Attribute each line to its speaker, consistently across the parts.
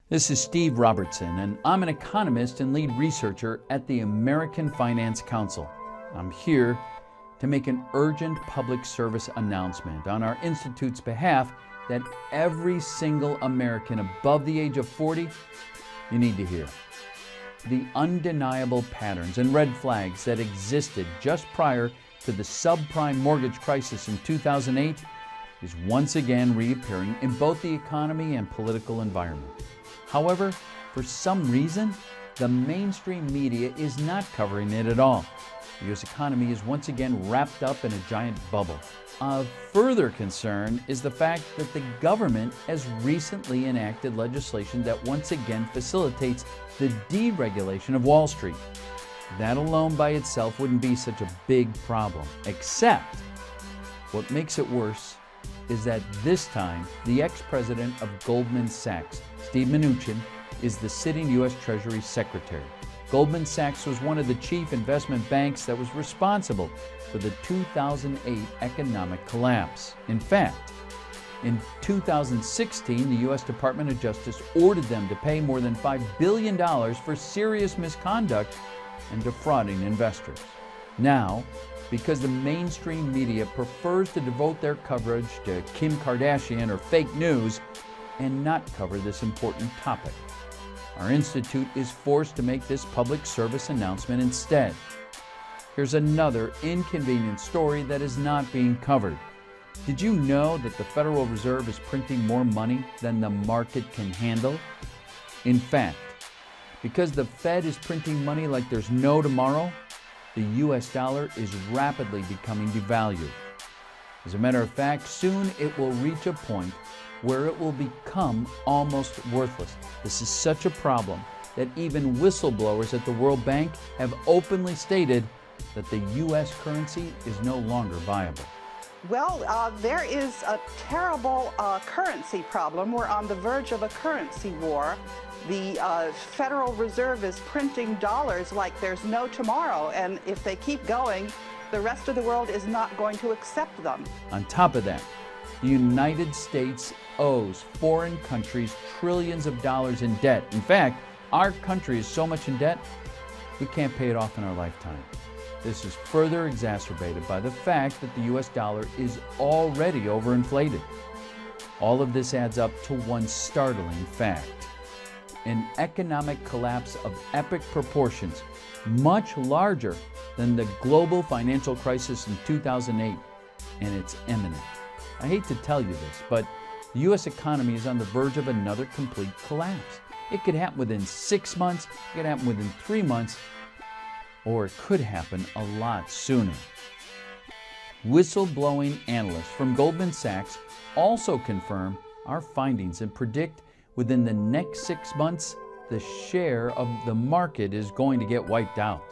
Speaker 1: This is Steve Robertson, and I'm an economist and lead researcher at the American Finance Council. I'm here to make an urgent public service announcement on our Institute's behalf that every single American above the age of 40, you need to hear. The undeniable patterns and red flags that existed just prior to the subprime mortgage crisis in 2008 is once again reappearing in both the economy and political environment. However, for some reason, the mainstream media is not covering it at all. The U.S. economy is once again wrapped up in a giant bubble. Of further concern is the fact that the government has recently enacted legislation that once again facilitates the deregulation of Wall Street. That alone by itself wouldn't be such a big problem, except what makes it worse is that this time the ex-president of Goldman Sachs, Steve Mnuchin, is the sitting U.S. Treasury Secretary. Goldman Sachs was one of the chief investment banks that was responsible for the 2008 economic collapse. In fact, in 2016, the U.S. Department of Justice ordered them to pay more than $5 billion for serious misconduct and defrauding investors. Now, because the mainstream media prefers to devote their coverage to Kim Kardashian or fake news and not cover this important topic, our institute is forced to make this public service announcement instead. Here's another inconvenient story that is not being covered. Did you know that the Federal Reserve is printing more money than the market can handle? In fact, because the Fed is printing money like there's no tomorrow, the U.S. dollar is rapidly becoming devalued. As a matter of fact, soon it will reach a point where it will become almost worthless. This is such a problem that even whistleblowers at the World Bank have openly stated that the U.S. currency is no longer viable.
Speaker 2: Well, there is a terrible currency problem. We're on the verge of a currency war. The Federal Reserve is printing dollars like there's no tomorrow, and if they keep going, the rest of the world is not going to accept them.
Speaker 1: On top of that, the United States owes foreign countries trillions of dollars in debt. In fact, our country is so much in debt, we can't pay it off in our lifetime. This is further exacerbated by the fact that the U.S. dollar is already overinflated. All of this adds up to one startling fact: an economic collapse of epic proportions, much larger than the global financial crisis in 2008, and it's imminent. I hate to tell you this, but the U.S. economy is on the verge of another complete collapse. It could happen within 6 months, it could happen within 3 months, or it could happen a lot sooner. Whistleblowing analysts from Goldman Sachs also confirm our findings and predict within the next 6 months, the share of the market is going to get wiped out.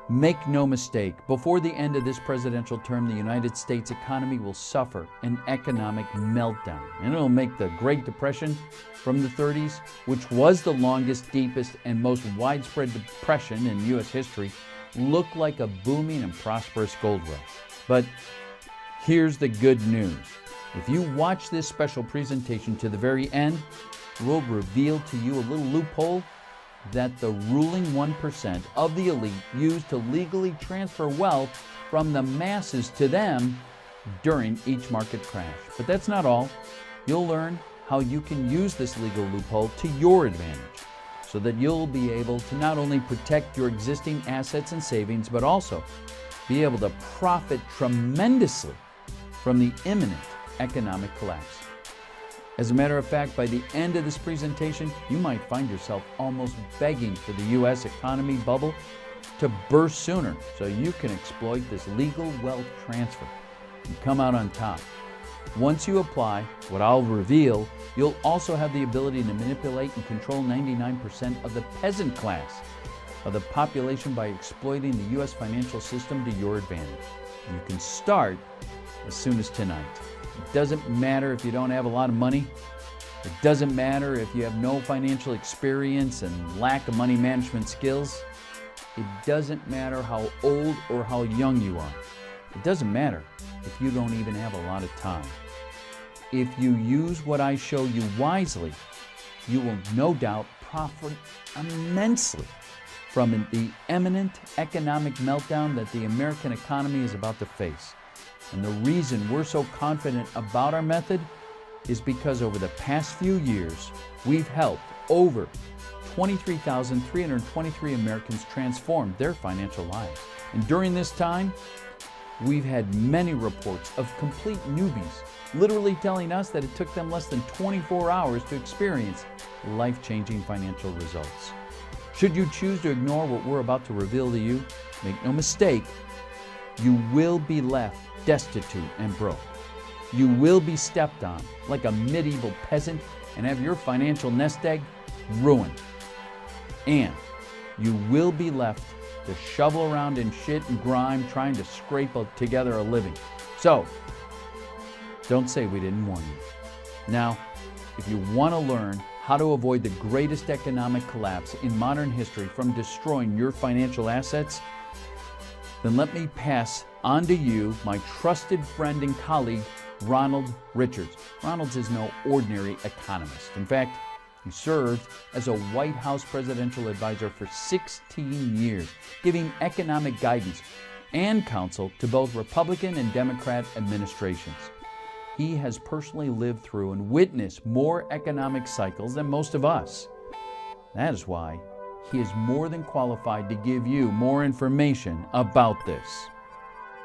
Speaker 1: Make no mistake, before the end of this presidential term, the United States economy will suffer an economic meltdown. And it'll make the Great Depression from the 30s, which was the longest, deepest, and most widespread depression in U.S. history, look like a booming and prosperous gold rush. But here's the good news. If you watch this special presentation to the very end, we'll reveal to you a little loophole that the ruling 1% of the elite used to legally transfer wealth from the masses to them during each market crash. But that's not all. You'll learn how you can use this legal loophole to your advantage so that you'll be able to not only protect your existing assets and savings, but also be able to profit tremendously from the imminent economic collapse. As a matter of fact, by the end of this presentation, you might find yourself almost begging for the U.S. economy bubble to burst sooner so you can exploit this legal wealth transfer and come out on top. Once you apply what I'll reveal, you'll also have the ability to manipulate and control 99% of the peasant class of the population by exploiting the U.S. financial system to your advantage. You can start as soon as tonight. It doesn't matter if you don't have a lot of money. It doesn't matter if you have no financial experience and lack of money management skills. It doesn't matter how old or how young you are. It doesn't matter if you don't even have a lot of time. If you use what I show you wisely, you will no doubt profit immensely from the imminent economic meltdown that the American economy is about to face. And the reason we're so confident about our method is because over the past few years, we've helped over 23,323 Americans transform their financial lives. And during this time, we've had many reports of complete newbies literally telling us that it took them less than 24 hours to experience life-changing financial results. Should you choose to ignore what we're about to reveal to you, make no mistake, you will be left destitute and broke. You will be stepped on like a medieval peasant and have your financial nest egg ruined. And you will be left to shovel around in shit and grime trying to scrape together a living. So, don't say we didn't warn you. Now, if you want to learn how to avoid the greatest economic collapse in modern history from destroying your financial assets, then let me pass on to you my trusted friend and colleague, Ronald Richards. Ronald is no ordinary economist. In fact, he served as a White House presidential advisor for 16 years, giving economic guidance and counsel to both Republican and Democrat administrations. He has personally lived through and witnessed more economic cycles than most of us. That is why he is more than qualified to give you more information about this.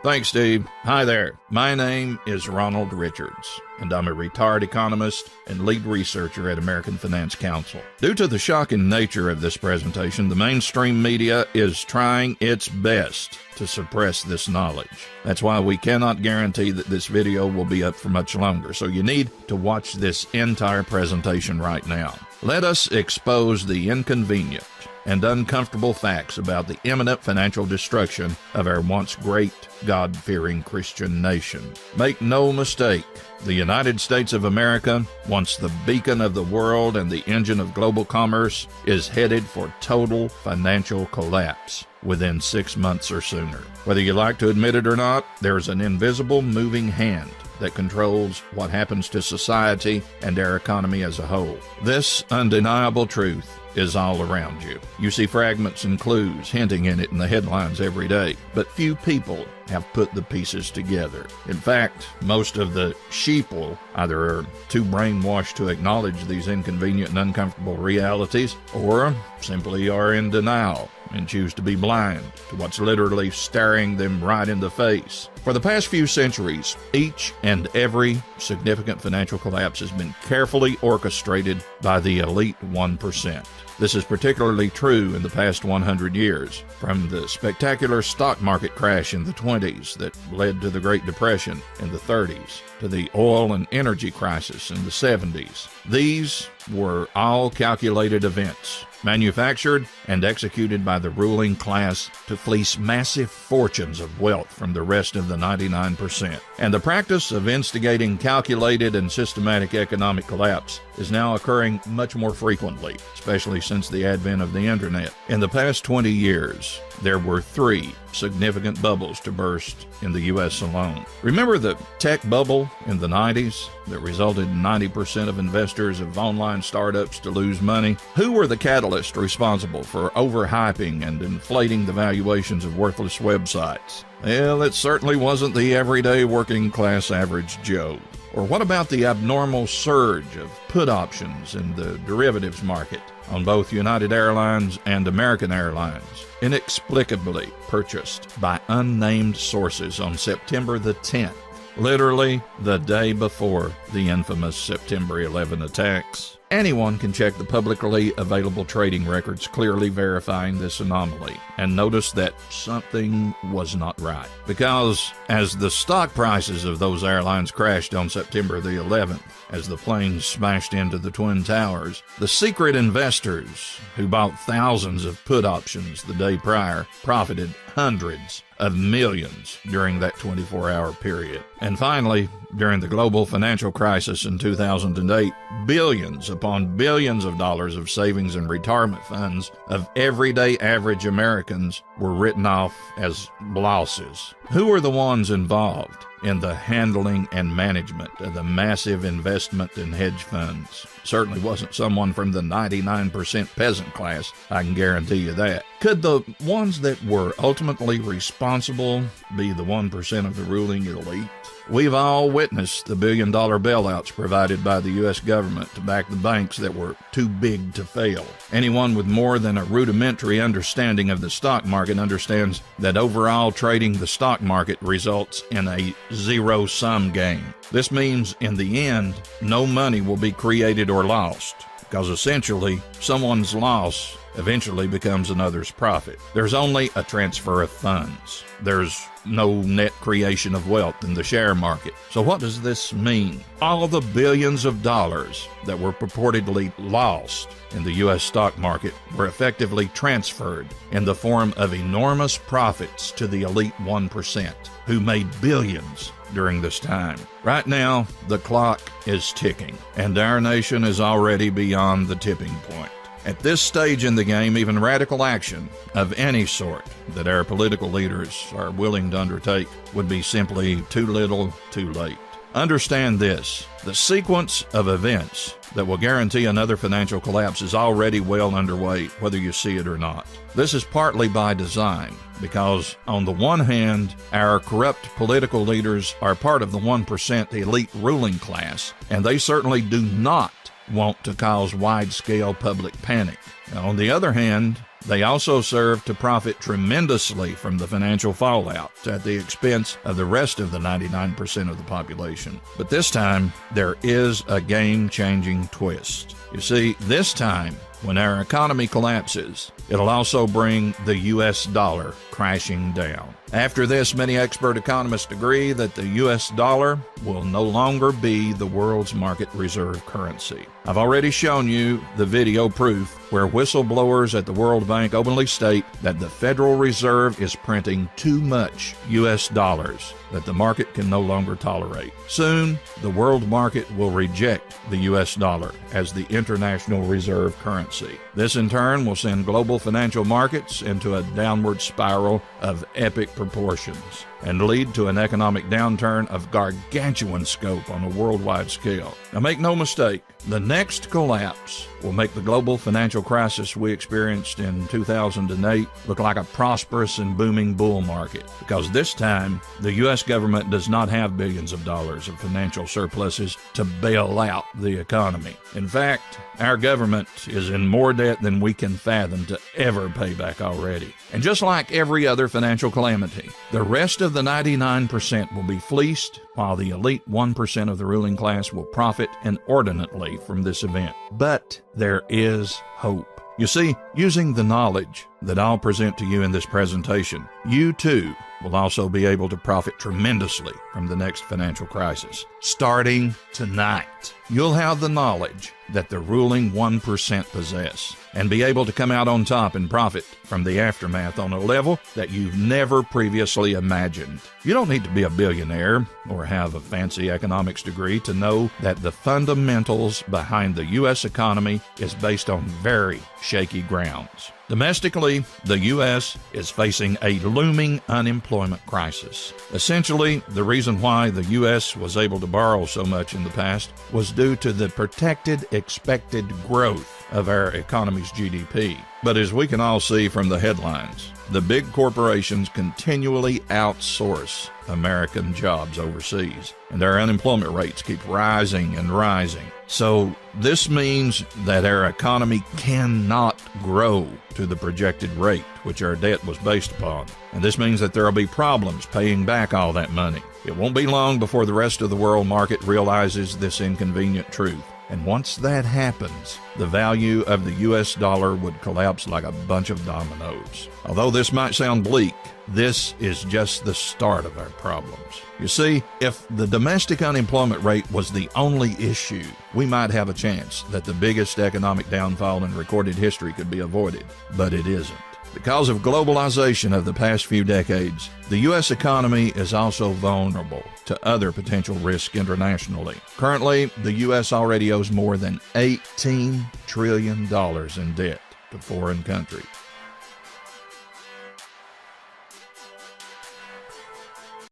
Speaker 3: Thanks, Steve. Hi there. My name is Ronald Richards, and I'm a retired economist and lead researcher at American Finance Council. Due to the shocking nature of this presentation, the mainstream media is trying its best to suppress this knowledge. That's why we cannot guarantee that this video will be up for much longer, so you need to watch this entire presentation right now. Let us expose the inconvenient and uncomfortable facts about the imminent financial destruction of our once great, God-fearing Christian nation. Make no mistake, the United States of America, once the beacon of the world and the engine of global commerce, is headed for total financial collapse within 6 months or sooner. Whether you like to admit it or not, there's an invisible moving hand that controls what happens to society and our economy as a whole. This undeniable truth is all around you. You see fragments and clues hinting in it in the headlines every day, but few people have put the pieces together. In fact, most of the sheeple either are too brainwashed to acknowledge these inconvenient and uncomfortable realities, or simply are in denial and choose to be blind to what's literally staring them right in the face. For the past few centuries, each and every significant financial collapse has been carefully orchestrated by the elite 1%. This is particularly true in the past 100 years, from the spectacular stock market crash in the 20s that led to the Great Depression in the 30s, to the oil and energy crisis in the 70s. These were all calculated events, manufactured and executed by the ruling class to fleece massive fortunes of wealth from the rest of the 99%. And the practice of instigating calculated and systematic economic collapse is now occurring much more frequently, especially since the advent of the internet. In the past 20 years, there were 3 significant bubbles to burst in the U.S. alone. Remember the tech bubble in the 90s that resulted in 90% of investors of online startups to lose money? Who were the catalysts responsible for overhyping and inflating the valuations of worthless websites? Well, it certainly wasn't the everyday working class average Joe. Or what about the abnormal surge of put options in the derivatives market on both United Airlines and American Airlines, inexplicably purchased by unnamed sources on September the 10th, literally the day before the infamous September 11 attacks? Anyone can check the publicly available trading records clearly verifying this anomaly and notice that something was not right. Because as the stock prices of those airlines crashed on September the 11th, as the planes smashed into the Twin Towers, the secret investors who bought thousands of put options the day prior profited hundreds of millions during that 24-hour period. And finally, during the global financial crisis in 2008, billions upon billions of dollars of savings and retirement funds of everyday average Americans were written off as losses. Who were the ones involved? in the handling and management of the massive investment in hedge funds. Certainly wasn't someone from the 99% peasant class, I can guarantee you that. Could the ones that were ultimately responsible be the 1% of the ruling elite? We've all witnessed the billion-dollar bailouts provided by the U.S. government to back the banks that were too big to fail. Anyone with more than a rudimentary understanding of the stock market understands that overall trading the stock market results in a zero-sum game. This means, in the end, no money will be created or lost, because essentially, someone's loss eventually becomes another's profit. There's only a transfer of funds. There's no net creation of wealth in the share market. So what does this mean? All the billions of dollars that were purportedly lost in the U.S. stock market were effectively transferred in the form of enormous profits to the elite 1%, who made billions during this time. Right now, the clock is ticking, and our nation is already beyond the tipping point. At this stage in the game, even radical action of any sort that our political leaders are willing to undertake would be simply too little, too late. Understand this: the sequence of events that will guarantee another financial collapse is already well underway, whether you see it or not. This is partly by design, because on the one hand, our corrupt political leaders are part of the 1% elite ruling class, and they certainly do not want to cause wide-scale public panic. Now, on the other hand, they also serve to profit tremendously from the financial fallout at the expense of the rest of the 99% of the population. But this time, there is a game-changing twist. You see, this time, when our economy collapses, it'll also bring the U.S. dollar crashing down. After this, many expert economists agree that the U.S. dollar will no longer be the world's market reserve currency. I've already shown you the video proof where whistleblowers at the World Bank openly state that the Federal Reserve is printing too much U.S. dollars that the market can no longer tolerate. Soon, the world market will reject the U.S. dollar as the international reserve currency. This, in turn, will send global financial markets into a downward spiral of epic proportions and lead to an economic downturn of gargantuan scope on a worldwide scale. Now, make no mistake, the next collapse will make the global financial crisis we experienced in 2008 look like a prosperous and booming bull market, because this time, the U.S. government does not have billions of dollars of financial surpluses to bail out the economy. In fact, our government is in more debt than we can fathom to ever pay back already. And just like every other financial calamity, the rest of the 99% will be fleeced, while the elite 1% of the ruling class will profit inordinately from this event. But there is hope. You see, using the knowledge that I'll present to you in this presentation, you too will also be able to profit tremendously from the next financial crisis. Starting tonight, you'll have the knowledge that the ruling 1% possess, and be able to come out on top and profit from the aftermath on a level that you've never previously imagined. You don't need to be a billionaire or have a fancy economics degree to know that the fundamentals behind the U.S. economy is based on very shaky grounds. Domestically, the U.S. is facing a looming unemployment crisis. Essentially, the reason why the U.S. was able to borrow so much in the past was due to the protected expected growth of our economy's GDP. But as we can all see from the headlines, the big corporations continually outsource American jobs overseas, and our unemployment rates keep rising and rising. So this means that our economy cannot grow to the projected rate which our debt was based upon. And this means that there will be problems paying back all that money. It won't be long before the rest of the world market realizes this inconvenient truth. And once that happens, the value of the U.S. dollar would collapse like a bunch of dominoes. Although this might sound bleak, this is just the start of our problems. You see, if the domestic unemployment rate was the only issue, we might have a chance that the biggest economic downfall in recorded history could be avoided. But it isn't. Because of globalization of the past few decades, the U.S. economy is also vulnerable to other potential risks internationally. Currently, the U.S. already owes more than $18 trillion in debt to foreign countries.